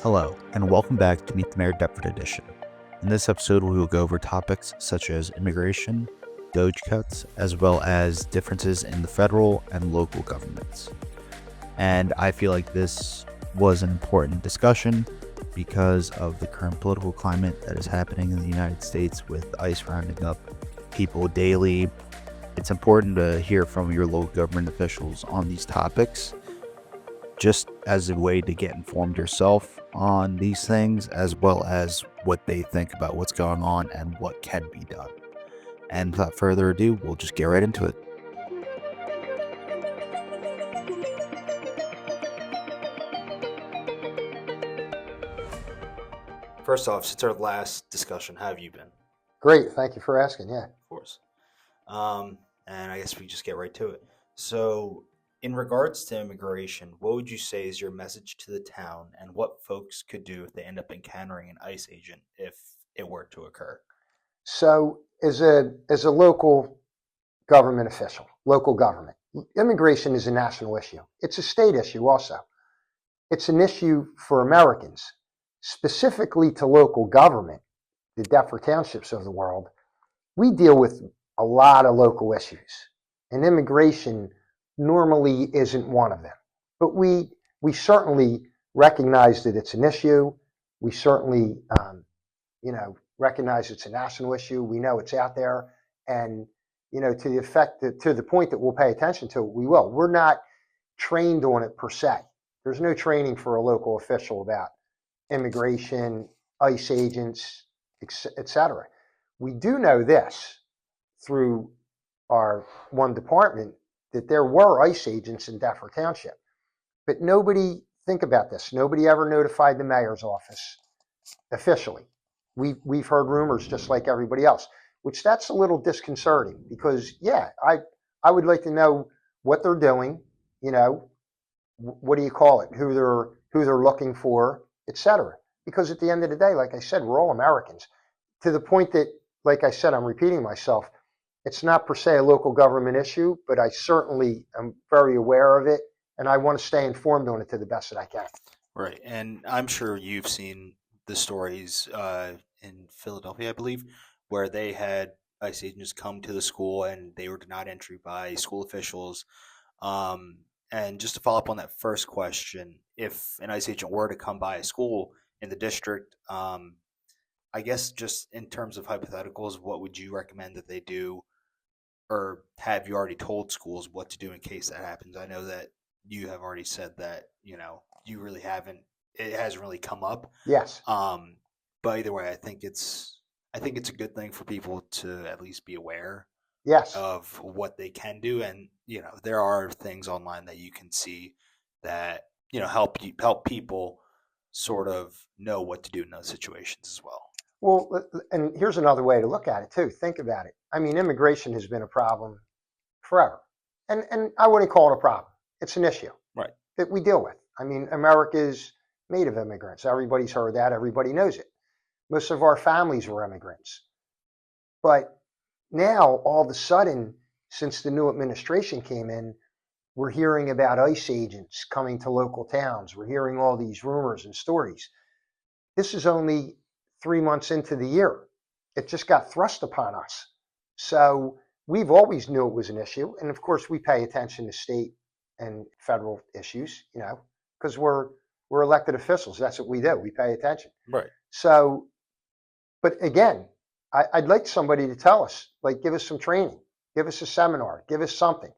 Hello, and welcome back to Meet the Mayor Deptford edition. In this episode, we will go over topics such as immigration, Doge cuts, as well as differences in the federal and local governments. And I feel like this was an important discussion because of the current political climate that is happening in the United States with ICE rounding up people daily. It's important to hear from your local government officials on these topics, just as a way to get informed yourself on these things, as well as what they think about what's going on and what can be done. And without further ado, we'll just get right into it. First off, since our last discussion, how have you been? Great. Thank you for asking. Yeah. Of course. And I guess we just get right to it. So, in regards to immigration, what would you say is your message to the town and what folks could do if they end up encountering an ICE agent if it were to occur? So as a local government official, local government, immigration is a national issue. It's a state issue also. It's an issue for Americans, specifically to local government, the Deptford townships of the world. We deal with a lot of local issues, and immigration normally isn't one of them. But we certainly recognize that it's an issue. We certainly, recognize it's a national issue. We know it's out there, and to the effect that, to the point that we'll pay attention to it, we will. We're not trained on it per se. There's no training for a local official about immigration, ICE agents, etc. We do know this through our one department, that there were ICE agents in Deptford Township. But nobody, think about this, nobody ever notified the mayor's office officially. We've heard rumors just like everybody else, which that's a little disconcerting because, I would like to know what they're doing, what do you call it, who they're looking for, etc. Because at the end of the day, like I said, we're all Americans. To the point that, like I said, I'm repeating myself, it's not per se a local government issue, but I certainly am very aware of it, and I want to stay informed on it to the best that I can. Right, and I'm sure you've seen the stories in Philadelphia, I believe, where they had ICE agents come to the school and they were denied entry by school officials. And just to follow up on that first question, if an ICE agent were to come by a school in the district, I guess just in terms of hypotheticals, what would you recommend that they do? Or have you already told schools what to do in case that happens? I know that you have already said that, you really haven't, it hasn't really come up. Yes. But either way, I think it's a good thing for people to at least be aware Yes. of what they can do. And, there are things online that you can see that, help people sort of know what to do in those situations as well. Well, and here's another way to look at it too. Think about it. I mean, immigration has been a problem forever. And I wouldn't call it a problem. It's an issue. Right. That we deal with. I mean, America's made of immigrants. Everybody's heard that. Everybody knows it. Most of our families were immigrants. But now, all of a sudden, since the new administration came in, we're hearing about ICE agents coming to local towns. We're hearing all these rumors and stories. This is only 3 months into the year. It just got thrust upon us. So we've always knew it was an issue. And of course, we pay attention to state and federal issues, because we're elected officials. That's what we do. We pay attention. Right. So, but again, I'd like somebody to tell us, like, give us some training, give us a seminar, give us something.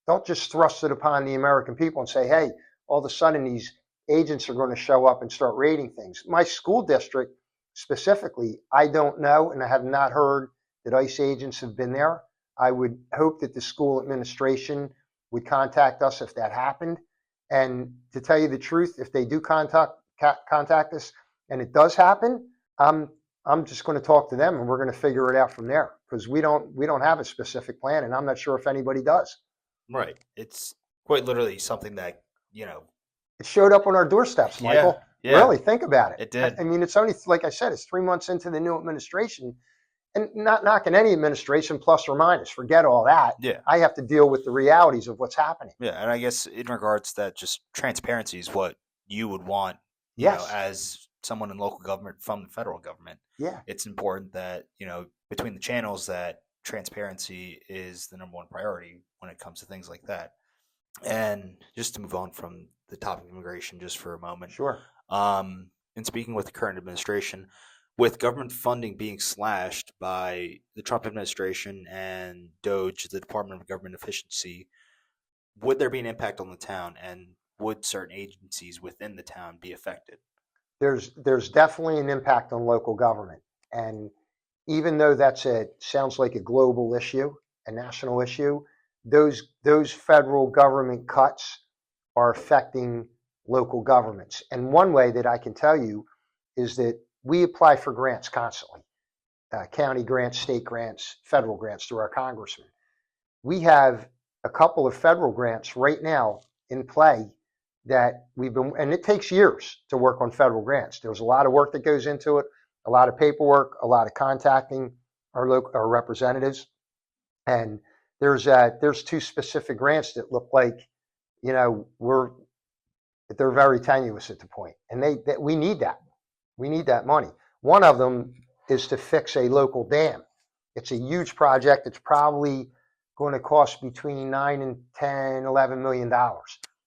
Don't just thrust it upon the American people and say, hey, all of a sudden these agents are going to show up and start raiding things. My school district, specifically, I don't know, and I have not heard that ICE agents have been there. I would hope that the school administration would contact us if that happened. And to tell you the truth, if they do contact us and it does happen, I'm just going to talk to them and we're going to figure it out from there, because we don't have a specific plan, and I'm not sure if anybody does. Right. It's quite literally something that, it showed up on our doorsteps, Michael. Yeah. Really, think about it. It did. I mean, it's only, like I said, it's 3 months into the new administration, and not knocking any administration, plus or minus. Forget all that. Yeah. I have to deal with the realities of what's happening. Yeah, and I guess in regards to that, just transparency is what you would want, Yes. as someone in local government from the federal government, Yeah. it's important that, between the channels, that transparency is the number one priority when it comes to things like that. And just to move on from the topic of immigration just for a moment, Sure. in speaking with the current administration, with government funding being slashed by the Trump administration and DOGE, the Department of Government Efficiency, would there be an impact on the town, and would certain agencies within the town be affected? There's definitely an impact on local government, and even though sounds like a global issue, a national issue, those federal government cuts are affecting local governments. And one way that I can tell you is that we apply for grants constantly, county grants, state grants, federal grants through our congressman. We have a couple of federal grants right now in play that and it takes years to work on federal grants. There's a lot of work that goes into it, a lot of paperwork, a lot of contacting our representatives. And there's two specific grants that look like, they're very tenuous at the point. And we need that. We need that money. One of them is to fix a local dam. It's a huge project. It's probably going to cost between 9 and 10, $11 million.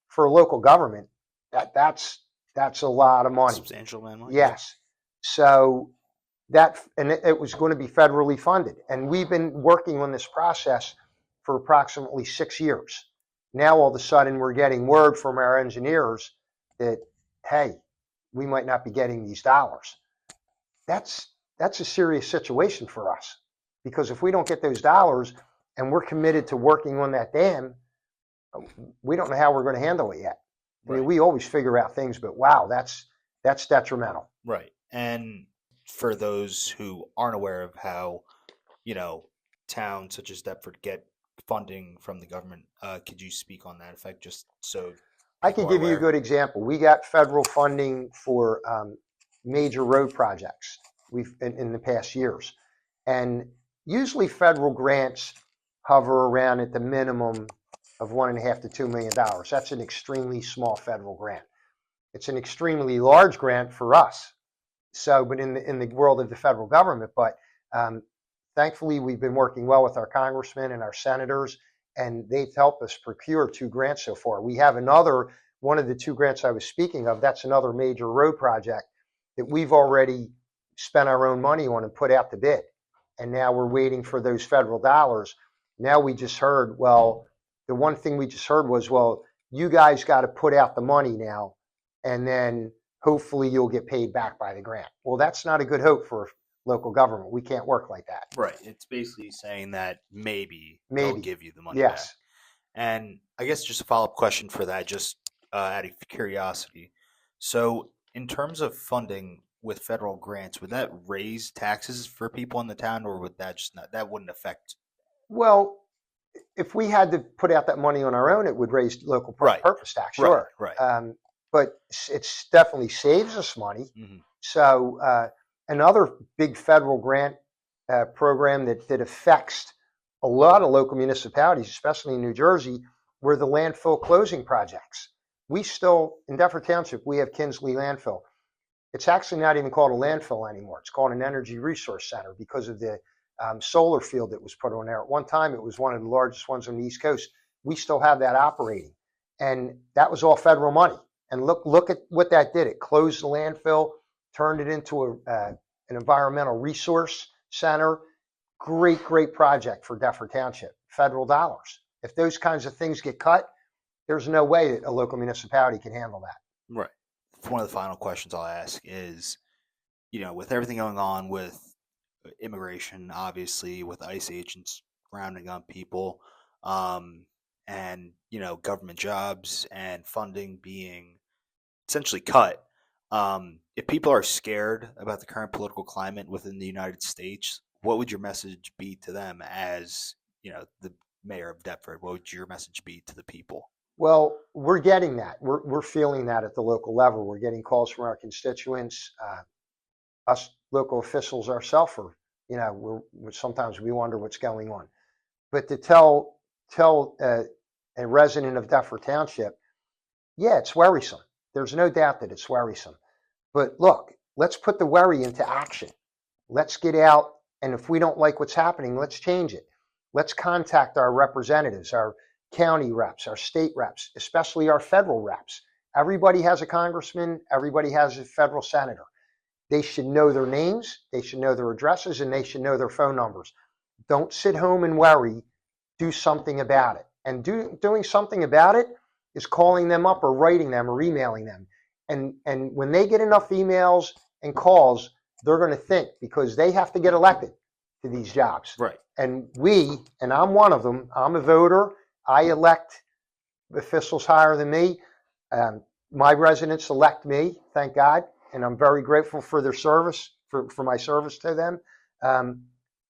For a local government, that's a lot of money. Substantial amount of money. Yes. So it was going to be federally funded. And we've been working on this process for approximately 6 years. Now, all of a sudden, we're getting word from our engineers that, hey, we might not be getting these dollars. That's a serious situation for us, because if we don't get those dollars and we're committed to working on that dam, we don't know how we're going to handle it yet. I mean, we always figure out things, but wow, that's detrimental. Right. And for those who aren't aware of how, towns such as Deptford get funding from the government, could you speak on that effect just so I can give you a good example. We got federal funding for major road projects in the past years. And usually federal grants hover around at the minimum of $1.5 to $2 million. That's an extremely small federal grant. It's an extremely large grant for us. So, but in the world of the federal government, but thankfully we've been working well with our congressmen and our senators, and they've helped us procure 2 grants so far. We have one of the 2 grants I was speaking of, that's another major road project that we've already spent our own money on and put out the bid. And now we're waiting for those federal dollars. Now we just heard, the one thing we just heard was, you guys got to put out the money now, and then hopefully you'll get paid back by the grant. Well, that's not a good hope for local government. We can't work like that. Right. It's basically saying that maybe they'll give you the money back. And I guess just a follow-up question for that, just out of curiosity. So in terms of funding with federal grants, would that raise taxes for people in the town, or would that that wouldn't affect? Well, if we had to put out that money on our own, it would raise local purpose tax, sure. Right. But it definitely saves us money. Mm-hmm. So another big federal grant program that affects a lot of local municipalities, especially in New Jersey, were the landfill closing projects. In Deptford Township, we have Kinsley Landfill. It's actually not even called a landfill anymore. It's called an energy resource center because of the solar field that was put on there. At one time, it was one of the largest ones on the East Coast. We still have that operating. And that was all federal money. And look at what that did. It closed the landfill, turned it into an environmental resource center. Great project for Deptford Township. Federal dollars. If those kinds of things get cut, there's no way that a local municipality can handle that. Right. One of the final questions I'll ask is, with everything going on with immigration, obviously, with ICE agents rounding up people, and, government jobs and funding being essentially cut, if people are scared about the current political climate within the United States, what would your message be to them as, the mayor of Deptford? What would your message be to the people? Well, we're getting that. We're feeling that at the local level. We're getting calls from our constituents. Us local officials ourselves are, sometimes we wonder what's going on. But to tell a resident of Deptford Township, yeah, it's worrisome. There's no doubt that it's worrisome. But look, let's put the worry into action. Let's get out, and if we don't like what's happening, let's change it. Let's contact our representatives, our county reps, our state reps, especially our federal reps. Everybody has a congressman, everybody has a federal senator. They should know their names, they should know their addresses, and they should know their phone numbers. Don't sit home and worry. Do something about it. And doing something about it is calling them up or writing them or emailing them. And when they get enough emails and calls, they're going to think, because they have to get elected to these jobs. Right. And I'm one of them, I'm a voter. I elect officials higher than me. My residents elect me, thank God. And I'm very grateful for their service, for my service to them.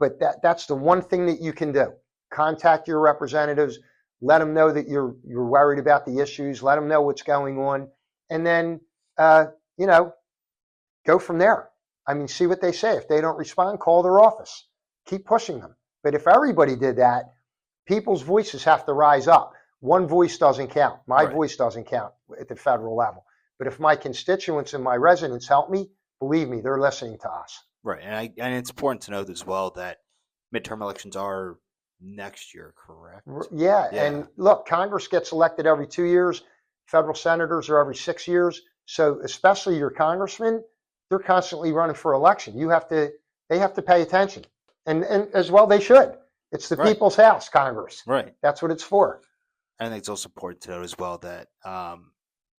But that's the one thing that you can do. Contact your representatives, let them know that you're worried about the issues, let them know what's going on, and then, go from there. I mean, see what they say. If they don't respond, call their office. Keep pushing them. But if everybody did that, people's voices have to rise up. One voice doesn't count. My voice doesn't count at the federal level. But if my constituents and my residents help me, believe me, they're listening to us. Right. And it's important to note as well that midterm elections are next year, correct? Yeah. And look, Congress gets elected every 2 years. Federal senators are every 6 years. So especially your congressmen, they're constantly running for election. They have to pay attention. And as well they should. It's the people's house, Congress. Right. That's what it's for. I think it's also important to note as well that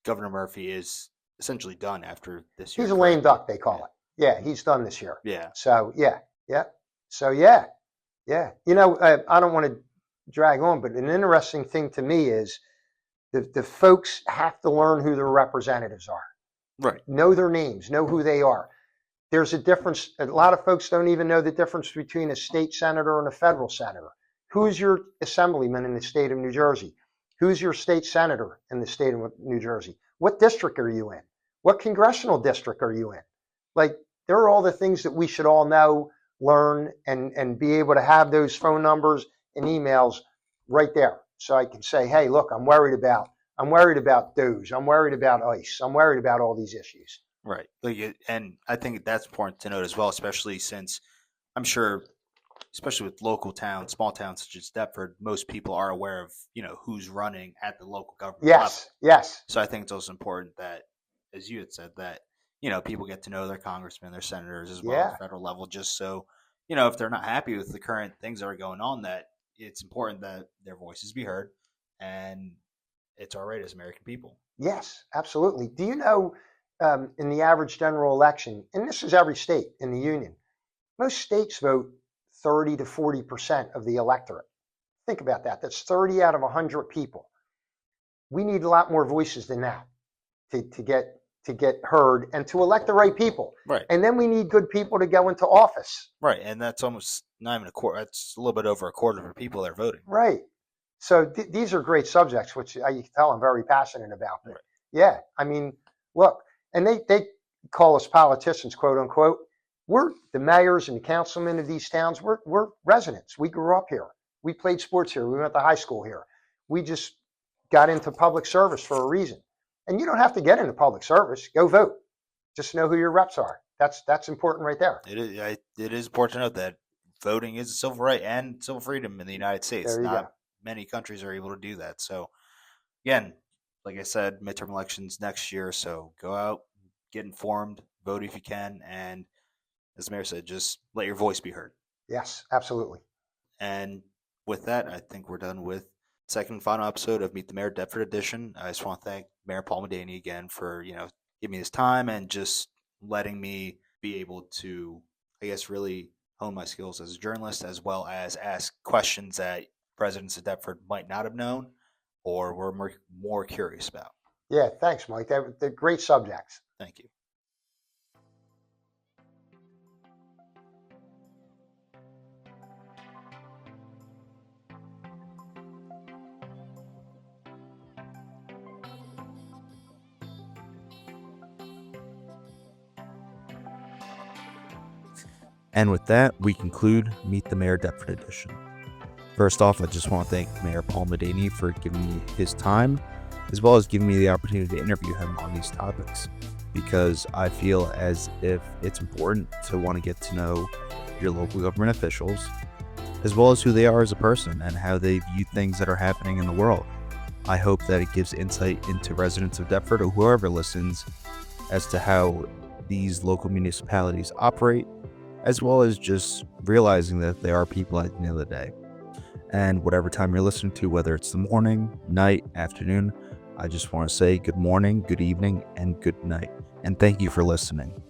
Governor Murphy is essentially done after this year. He's a lame duck, they call it. Yeah, he's done this year. Yeah. So, yeah. So, yeah. I don't want to drag on, but an interesting thing to me is the folks have to learn who their representatives are. Right. Know their names, know who they are. There's a difference. A lot of folks don't even know the difference between a state senator and a federal senator. Who's your assemblyman in the state of New Jersey? Who's your state senator in the state of New Jersey? What district are you in? What congressional district are you in? Like, there are all the things that we should all know, learn, and be able to have those phone numbers and emails right there. So I can say, hey, look, I'm worried about DOGE. I'm worried about ICE. I'm worried about all these issues. Right. And I think that's important to note as well, especially since I'm sure, especially with local towns, small towns such as Deptford, most people are aware of, who's running at the local government level. Yes. So I think it's also important that, as you had said, that, people get to know their congressmen, their senators as well at the federal level, just so, if they're not happy with the current things that are going on, that it's important that their voices be heard, and it's our right as American people. Yes, absolutely. Do you know, in the average general election, and this is every state in the union, most states vote 30 to 40% of the electorate. Think about that. That's 30 out of 100 people. We need a lot more voices than that to get heard and to elect the right people. Right. And then we need good people to go into office. Right. And that's almost not even a quarter. That's a little bit over a quarter of the people that are voting. Right. So these are great subjects, which you can tell I'm very passionate about. Right. Yeah. I mean, look, and they call us politicians, quote unquote. We're the mayors and the councilmen of these towns. We're residents. We grew up here. We played sports here. We went to high school here. We just got into public service for a reason. And you don't have to get into public service. Go vote. Just know who your reps are. That's important right there. It is important to note that voting is a civil right and civil freedom in the United States. Not many countries are able to do that. So, again, like I said, midterm elections next year. So go out, get informed, vote if you can, and as the mayor said, just let your voice be heard. Yes, absolutely. And with that, I think we're done with the second and final episode of Meet the Mayor Deptford Edition. I just want to thank Mayor Paul Medany again for, giving me his time and just letting me be able to, I guess, really hone my skills as a journalist, as well as ask questions that residents of Deptford might not have known or were more curious about. Yeah, thanks, Mike. They're great subjects. Thank you. And with that, we conclude Meet the Mayor Deptford Edition. First off, I just want to thank Mayor Paul Medany for giving me his time, as well as giving me the opportunity to interview him on these topics. because I feel as if it's important to want to get to know your local government officials, as well as who they are as a person and how they view things that are happening in the world. I hope that it gives insight into residents of Deptford or whoever listens as to how these local municipalities operate, as well as just realizing that they are people at the end of the day. And whatever time you're listening to, whether it's the morning, night, afternoon, I just want to say good morning, good evening, and good night. And thank you for listening.